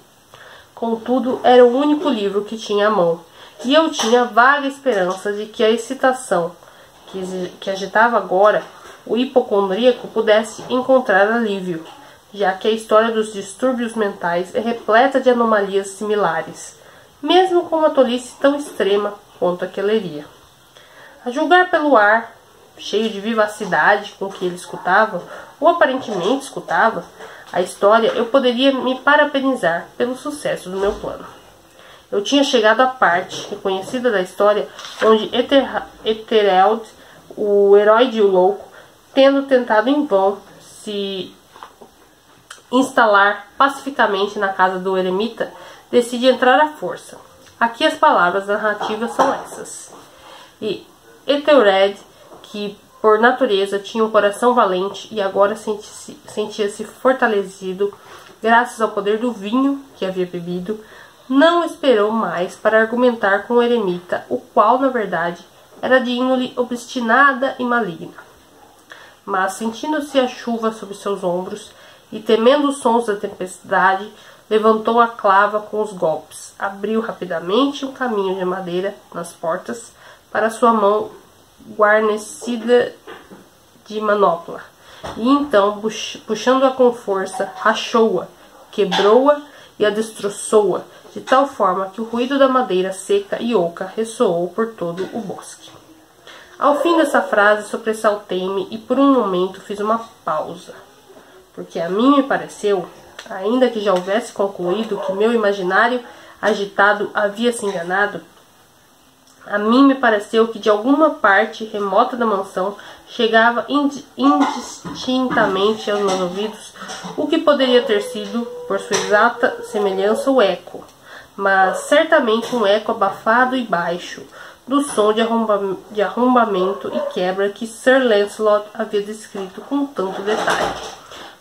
[SPEAKER 1] Contudo, era o único livro que tinha à mão, e eu tinha vaga esperança de que a excitação que agitava agora o hipocondríaco pudesse encontrar alívio, já que a história dos distúrbios mentais é repleta de anomalias similares, mesmo com uma tolice tão extrema quanto a que leria. A julgar pelo ar cheio de vivacidade com que ele escutava, ou aparentemente escutava, a história, eu poderia me parabenizar pelo sucesso do meu plano. Eu tinha chegado à parte reconhecida da história onde Ethelred, o herói de O Louco, tendo tentado em vão se instalar pacificamente na casa do eremita, decide entrar à força. Aqui as palavras narrativas são essas. E Ethelred, que por natureza tinha um coração valente e agora sentia-se fortalecido graças ao poder do vinho que havia bebido, não esperou mais para argumentar com o eremita, o qual, na verdade, era de índole obstinada e maligna. Mas, sentindo-se a chuva sobre seus ombros e temendo os sons da tempestade, levantou a clava com os golpes, abriu rapidamente um caminho de madeira nas portas para sua mão guarnecida de manopla, e então, puxando-a com força, rachou-a, quebrou-a e a destroçou-a, de tal forma que o ruído da madeira seca e oca ressoou por todo o bosque. Ao fim dessa frase, sobressaltei-me e por um momento fiz uma pausa, porque a mim me pareceu, ainda que já houvesse concluído que meu imaginário agitado havia se enganado, A mim me pareceu que de alguma parte remota da mansão chegava indistintamente aos meus ouvidos o que poderia ter sido, por sua exata semelhança, o eco, mas certamente um eco abafado e baixo, do som de arrombamento e quebra que Sir Lancelot havia descrito com tanto detalhe.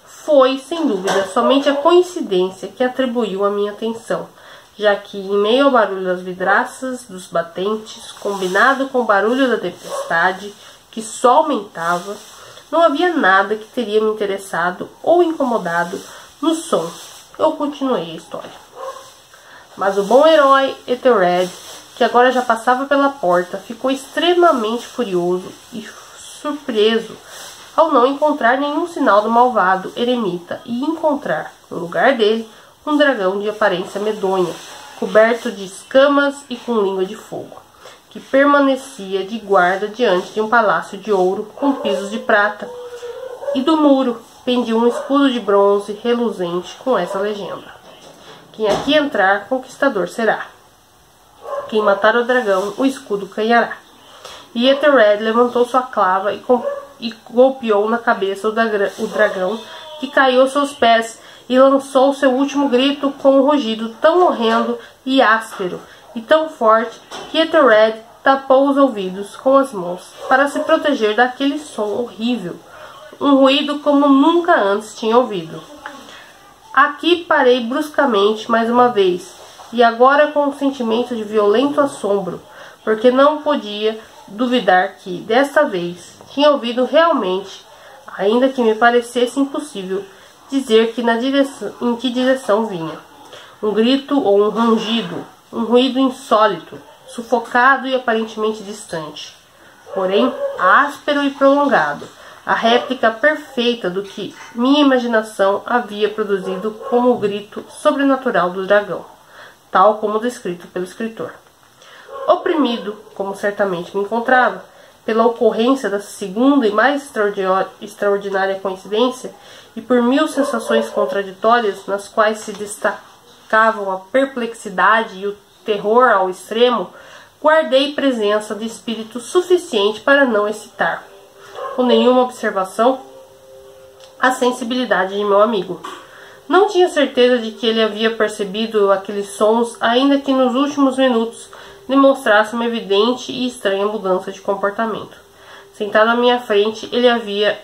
[SPEAKER 1] Foi, sem dúvida, somente a coincidência que atribuiu a minha atenção, já que, em meio ao barulho das vidraças, dos batentes, combinado com o barulho da tempestade, que só aumentava, não havia nada que teria me interessado ou incomodado no som. Eu continuei a história. Mas o bom herói Ethelred, que agora já passava pela porta, ficou extremamente furioso e surpreso ao não encontrar nenhum sinal do malvado eremita e encontrar, no lugar dele, um dragão de aparência medonha, coberto de escamas e com língua de fogo, que permanecia de guarda diante de um palácio de ouro com pisos de prata, e do muro pendia um escudo de bronze reluzente com essa legenda: quem aqui entrar, conquistador será. Quem matar o dragão, o escudo canhará. E Ethelred levantou sua clava e golpeou na cabeça o dragão, que caiu aos seus pés e lançou seu último grito com um rugido tão horrendo e áspero e tão forte que Ethelred tapou os ouvidos com as mãos para se proteger daquele som horrível, um ruído como nunca antes tinha ouvido. Aqui parei bruscamente mais uma vez, e agora com um sentimento de violento assombro, porque não podia duvidar que, desta vez, tinha ouvido realmente, ainda que me parecesse impossível dizer em que direção vinha. Um grito ou um rangido, um ruído insólito, sufocado e aparentemente distante, porém áspero e prolongado, a réplica perfeita do que minha imaginação havia produzido como o grito sobrenatural do dragão, tal como descrito pelo escritor. Oprimido, como certamente me encontrava, pela ocorrência da segunda e mais extraordinária coincidência, e por mil sensações contraditórias, nas quais se destacavam a perplexidade e o terror ao extremo, guardei presença de espírito suficiente para não excitar, com nenhuma observação, a sensibilidade de meu amigo. Não tinha certeza de que ele havia percebido aqueles sons, ainda que nos últimos minutos demonstrasse uma evidente e estranha mudança de comportamento. Sentado à minha frente, ele havia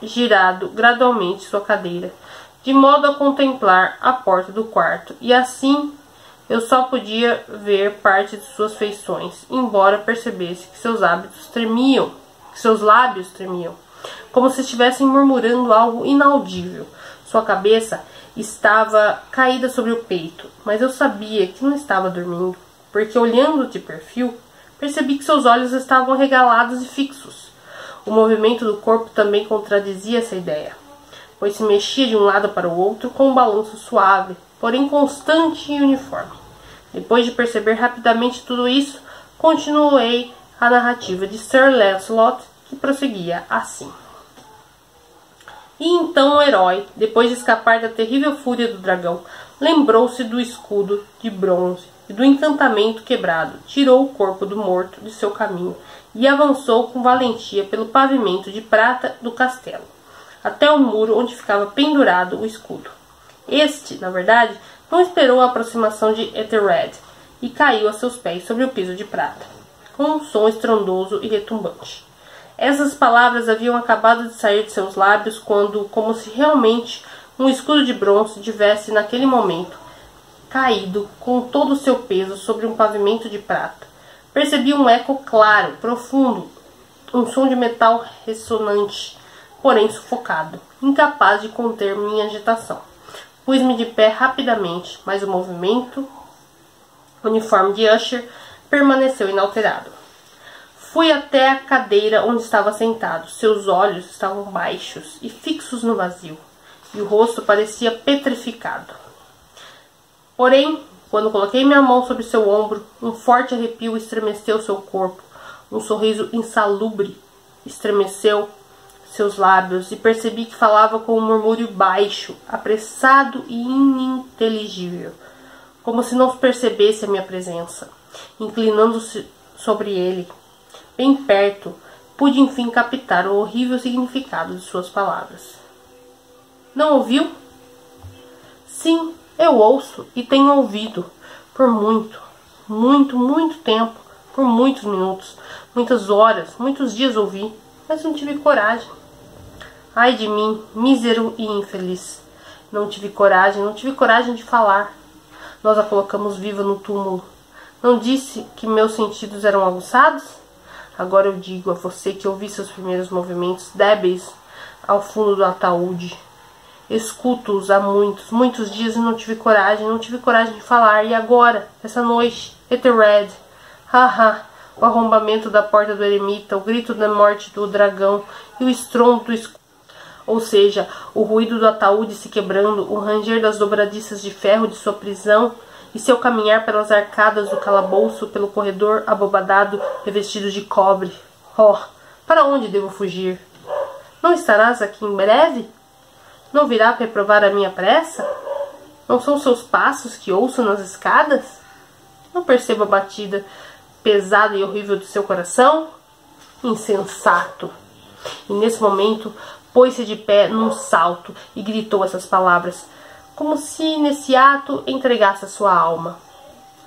[SPEAKER 1] girado gradualmente sua cadeira, de modo a contemplar a porta do quarto, e assim eu só podia ver parte de suas feições, embora percebesse que seus lábios tremiam, como se estivessem murmurando algo inaudível. Sua cabeça estava caída sobre o peito, mas eu sabia que não estava dormindo, porque olhando de perfil, percebi que seus olhos estavam arregalados e fixos. O movimento do corpo também contradizia essa ideia, pois se mexia de um lado para o outro com um balanço suave, porém constante e uniforme. Depois de perceber rapidamente tudo isso, continuei a narrativa de Sir Lancelot, que prosseguia assim. E então o herói, depois de escapar da terrível fúria do dragão, lembrou-se do escudo de bronze e do encantamento quebrado, tirou o corpo do morto de seu caminho e avançou com valentia pelo pavimento de prata do castelo, até o muro onde ficava pendurado o escudo. Este, na verdade, não esperou a aproximação de Ethelred e caiu a seus pés sobre o piso de prata, com um som estrondoso e retumbante. Essas palavras haviam acabado de sair de seus lábios quando, como se realmente um escudo de bronze tivesse naquele momento caído com todo o seu peso sobre um pavimento de prata, percebi um eco claro, profundo, um som de metal ressonante, porém sufocado, incapaz de conter minha agitação. Pus-me de pé rapidamente, mas o movimento uniforme de Usher permaneceu inalterado. Fui até a cadeira onde estava sentado. Seus olhos estavam baixos e fixos no vazio, e o rosto parecia petrificado. Porém, quando coloquei minha mão sobre seu ombro, um forte arrepio estremeceu seu corpo. Um sorriso insalubre estremeceu seus lábios, e percebi que falava com um murmúrio baixo, apressado e ininteligível, como se não percebesse a minha presença. Inclinando-se sobre ele. Bem perto, pude enfim captar o horrível significado de suas palavras. Não ouviu? Sim, eu ouço e tenho ouvido. Por muito, muito tempo. Por muitos minutos, muitas horas, muitos dias ouvi, mas não tive coragem. Ai de mim, mísero e infeliz. Não tive coragem de falar. Nós a colocamos viva no túmulo. Não disse que meus sentidos eram aguçados? Agora eu digo a você que ouvi seus primeiros movimentos débeis ao fundo do ataúde. Escuto-os há muitos dias e não tive coragem de falar. E agora, essa noite, Ethered, haha, o arrombamento da porta do eremita, o grito da morte do dragão e o estrondo do escuro. Ou seja, o ruído do ataúde se quebrando, o ranger das dobradiças de ferro de sua prisão e seu caminhar pelas arcadas do calabouço, pelo corredor abobadado revestido de cobre. Oh, para onde devo fugir? Não estarás aqui em breve? Não virá reprovar a minha pressa? Não são seus passos que ouço nas escadas? Não percebo a batida pesada e horrível do seu coração? Insensato! E nesse momento pôs-se de pé num salto e gritou essas palavras, como se nesse ato entregasse a sua alma.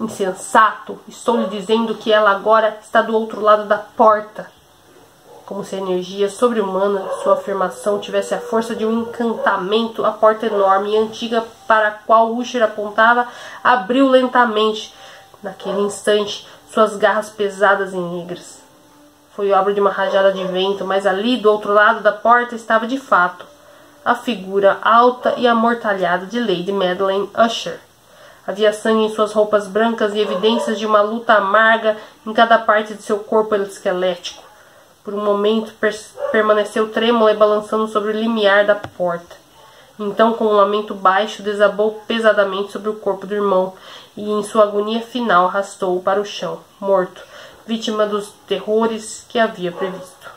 [SPEAKER 1] Insensato! Estou lhe dizendo que ela agora está do outro lado da porta. Como se a energia sobre-humana de sua afirmação tivesse a força de um encantamento, a porta enorme e antiga para a qual Usher apontava abriu lentamente. Naquele instante, suas garras pesadas e negras. Foi obra de uma rajada de vento, mas ali, do outro lado da porta, estava de fato a figura alta e amortalhada de Lady Madeline Usher. Havia sangue em suas roupas brancas e evidências de uma luta amarga em cada parte de seu corpo esquelético. Por um momento, permaneceu trêmula e balançando sobre o limiar da porta. Então, com um lamento baixo, desabou pesadamente sobre o corpo do irmão e, em sua agonia final, arrastou-o para o chão, morto, vítima dos terrores que havia previsto.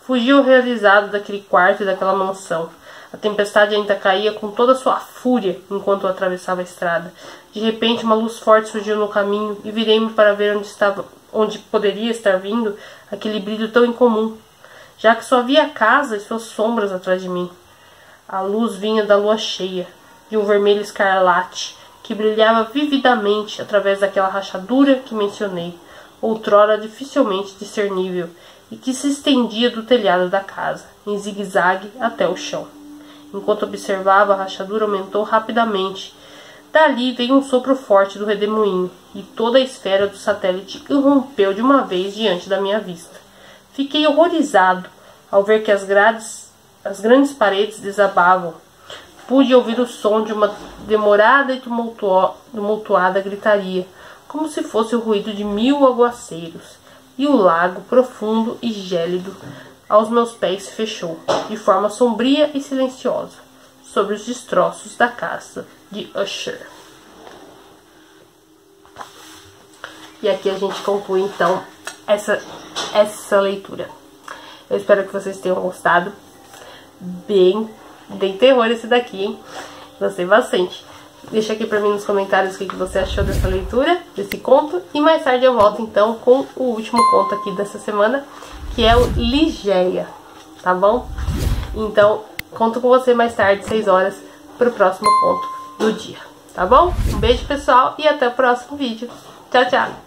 [SPEAKER 1] Fugiu realizado daquele quarto e daquela mansão. A tempestade ainda caía com toda a sua fúria enquanto atravessava a estrada. De repente, uma luz forte surgiu no caminho e virei-me para ver onde poderia estar vindo aquele brilho tão incomum, já que só via a casa e suas sombras atrás de mim. A luz vinha da lua cheia, de um vermelho escarlate, que brilhava vividamente através daquela rachadura que mencionei, outrora dificilmente discernível, e que se estendia do telhado da casa, em zigue-zague até o chão. Enquanto observava, a rachadura aumentou rapidamente. Dali veio um sopro forte do redemoinho, e toda a esfera do satélite irrompeu de uma vez diante da minha vista. Fiquei horrorizado ao ver que as grandes paredes desabavam. Pude ouvir o som de uma demorada e tumultuada gritaria, como se fosse o ruído de 1000 aguaceiros, e o lago, profundo e gélido, aos meus pés se fechou, de forma sombria e silenciosa, sobre os destroços da casa de Usher. E aqui a gente conclui então essa leitura. Eu espero que vocês tenham gostado. Bem terror esse daqui, hein? Gostei bastante. Deixa aqui pra mim nos comentários o que você achou dessa leitura, desse conto. E mais tarde eu volto então com o último conto aqui dessa semana, que é o Ligeia, tá bom? Então, conto com você mais tarde, 6 horas, pro próximo conto do dia, tá bom? Um beijo, pessoal, e até o próximo vídeo. Tchau, tchau!